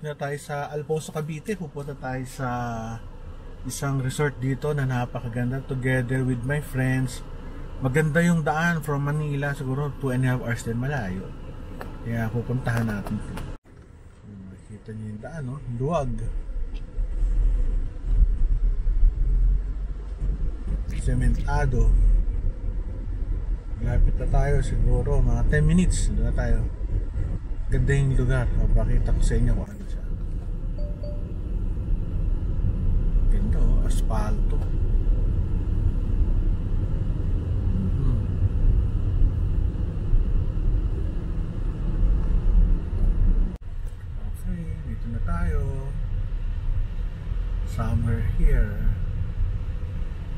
na tayo sa Alfonso, Cavite. Pupunta tayo sa isang resort dito na napakaganda, together with my friends. Maganda yung daan from Manila, siguro 2.5 hours din malayo. Kaya pupuntahan natin ito. Makikita niyo yung daan, no? Luwag. Sementado. Lapit na tayo, siguro mga 10 minutes na tayo. Ganda yung lugar. Papakita ko sa inyo kung ano siya. Ganda, oh, asfalto. Okay, dito na tayo. Somewhere here.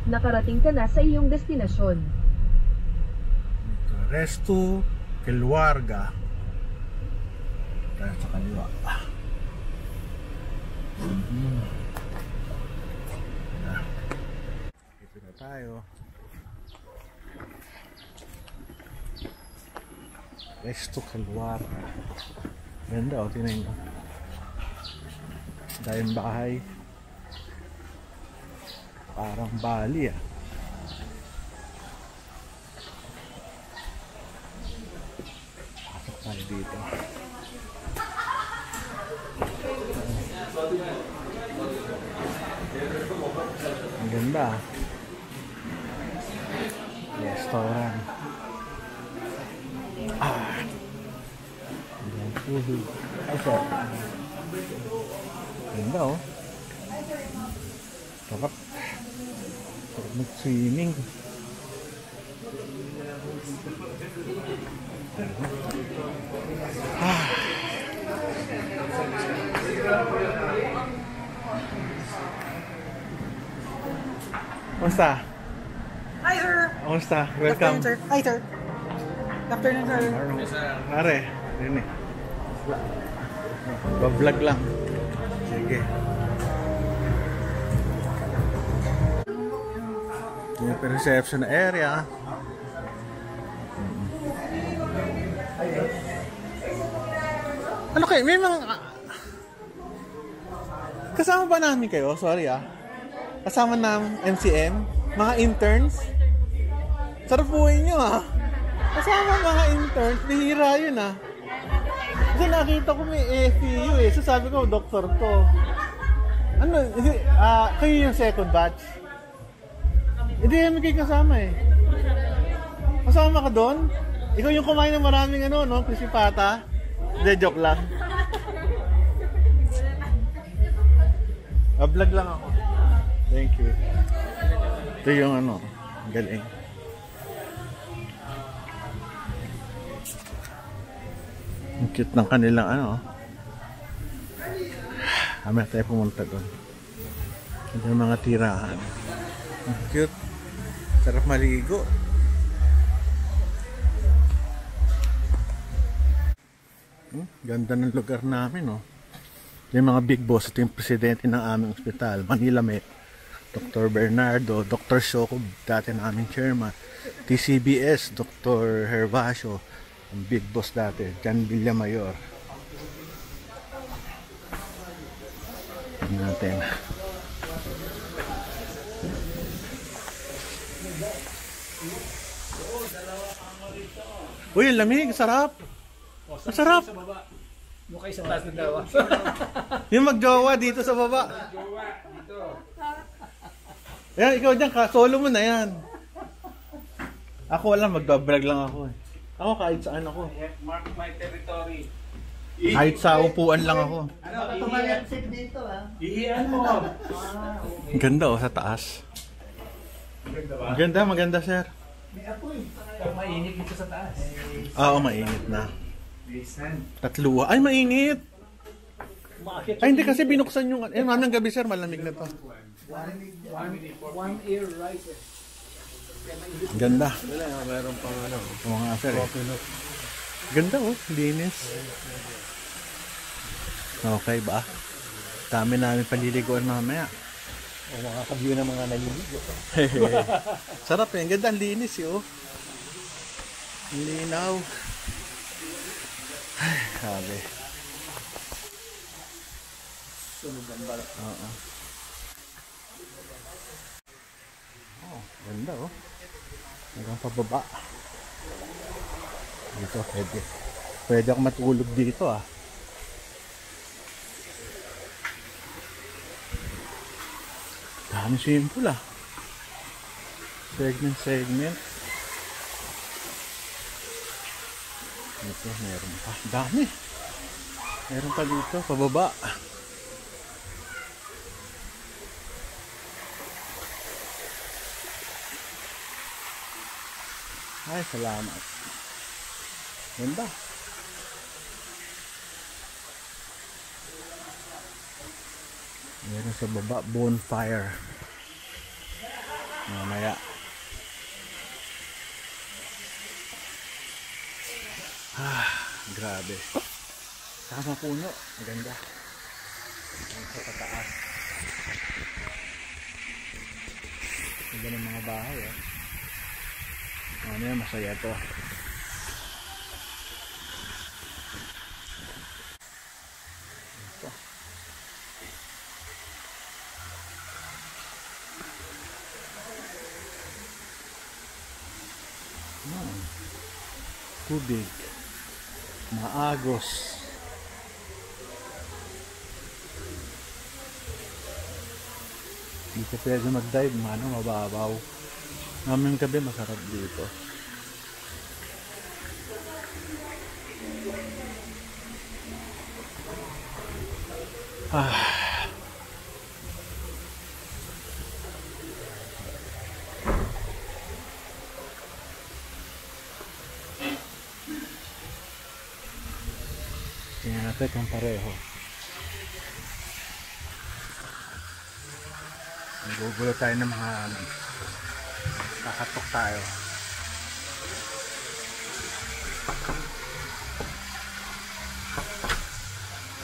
Nakarating ka na sa iyong destinasyon. Resto Kelwarga. Tayo sa kaliwa. Dito na tayo. Resto Kelwarga. Ganda, o, tinayin ko. Dahil bahay. Parang Bali, ah. Pasok tayo dito. Ang ganda, ah. Restaurant. Ang puso. Ay, sir. Ganda, oh. Sarap. Sarap mag-swimming. Kumusta? Hi, sir. Kumusta? Welcome. Afternoon, sir. Hi, sir. Afternoon, sir. Are, rin eh. Vlog lang. Sige. Yung reception area. Ano kayo? May mga... Kasama ba namin kayo? Sorry, ah. Kasama ng MCM? Mga interns? Sarap buhay nyo, ah. Kasama mga interns. Bihira yun, ah. Kasi nakita ko may AFU, eh. So sabi ko, doktor to. Ano? Kayo yung second batch? Hindi namin kayo kasama, eh. Kasama ka doon? Ikaw yung kumain ng maraming ano, no? Crispy pata? Hindi, joke lang. Vlog lang ako. Thank you. Ito yung ano, galing. Ang cute ng kanilang ano. Kami tayo pumunta doon. Ito yung mga tirahan. Ang cute. Sarap maligo. Ganda ng lugar namin, oh. Yung mga big boss. Ito yung presidente ng aming ospital, Manila Met, Dr. Bernardo, Dr. Shoko, dati na aming chairman, TCBS, Dr. Hervasio, ang big boss dati, Jan Villamayor. Tingnan natin. Uy, lamig, sarap. Masarap. Mukha sa taas ng dawa. Yung magjowa dito sa baba. Jowa dito. Ayan, ikaw dyan, solo mo na yan. Ako wala, magbabrag lang ako, eh. Ako kahit saan ako. Mark my territory. Kahit sa upuan lang ako. Ano, dito ihiyan mo. Ang ganda, oh, sa taas. Maganda, maganda, sir. Mainit dito sa taas. Oo, mainit na. Tatlo. Ay, mainit. Ay, hindi kasi binuksan yung... Eh, mamayang gabi, sir, malamig na to. One air riser. Ganda. Meron pang ano. Mga sir, eh. Ganda, oh. Linis. Okay ba? Dami namin paliliguan mamaya. O makaka-view ng mga naliligo. Sarap, eh. Ang ganda, ang linis, eh, oh. Ang linaw. Ay, sabi. Sunod ang balat. Oo. Oh, ganda oh. Hanggang pababa. Dito, pwede. Pwede ako matulog dito ah. Dami swimming pool ah. Segment. Dito, meron pa. Dami. Meron pa dito, pababa. Ay, salamat. Ganda. Meron sa baba, bonfire. Mamaya. Grabe. Sama puno. Maganda. Sa pataas. Ganda ng mga bahay eh. Ano yan, masaya to. Ito. Tubig. Maagos. Hindi ka pwede mag-dive, mababaw. Namin gabi masarap dito. Tingnan natin kung pareho. Nagugulo tayo ng mga kakatok tayo.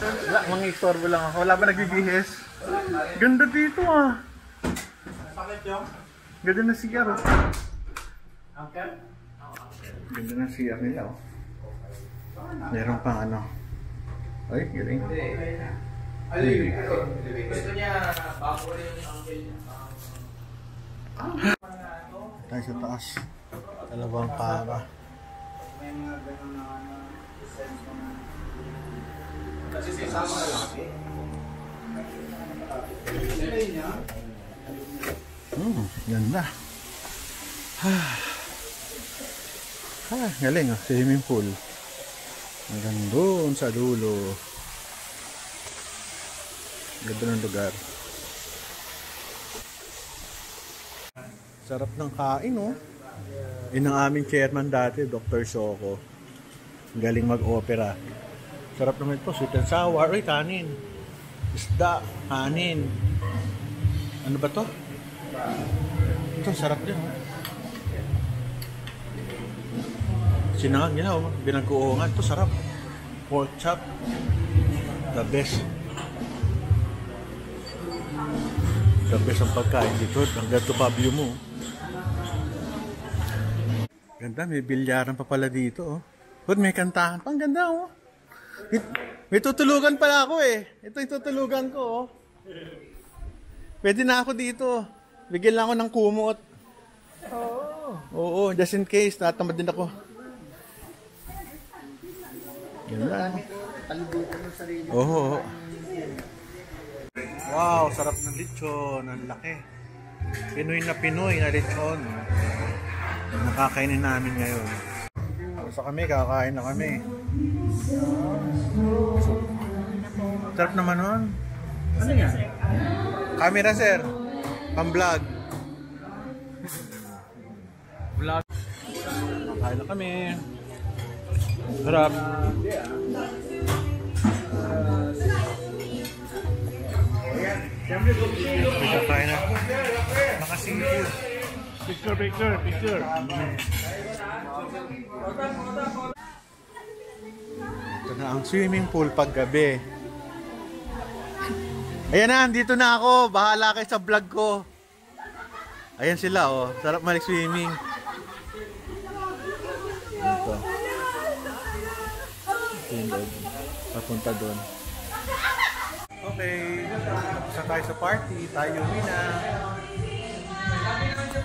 Wala, mga istorbo lang ako. Wala ba nagbibihis? Ganda dito ah. Ganda na CR oh. Ganda na CR nila oh. Meron pang ano. Ay, galing. Gusto niya bago rin yung uncle niya. Tayo sa taas. Dalawang para. May mga ganun na sense mo na. Kasi sisama na lang. Ganda. Galing oh, swimming pool. Hanggang doon sa dulo. Ganda ng lugar. Sarap ng kain oh. Yun ang aming chairman dati, Dr. Soko. Galing mag-opera. Sarap naman ito, sweet and sour. Ay, kanin. Isda, kanin. Ano ba to? Ito, sarap din oh. Sinangag nila oh, binag-uungan. Ito, sarap. Pork chop. The best. The best ang pagkain dito. Hanggang to pa view mo. Ganda, may bilyaran pa pala dito oh. But may kantahan pa. Ang ganda oh. May tutulugan pala ako eh. Ito yung tutulugan ko oh. Pwede na ako dito. Bigyan lang ako ng kumot. Oo, just in case. Natamad din ako. Ganda. Oo. Wow, sarap ng lechon. Ang laki. Pinoy na lechon. Nakakainin namin ngayon. Basta kami, kakain na kami. Sarap naman nun. Ano yan? Camera sir. Pang-vlog. Vlog. Kakain na kami. Sarap. Kakain na. Nakasingkil. Picture. Ito na ang swimming pool paggabi. Ayan na, dito na ako. Bahala kayo sa vlog ko. Ayan sila oh. Sarap mag-swimming. Ito. Ito yung loob. Papunta doon. Okay, tapos na tayo sa party, tayo na.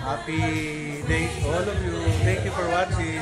Happy days to all of you. Thank you for watching.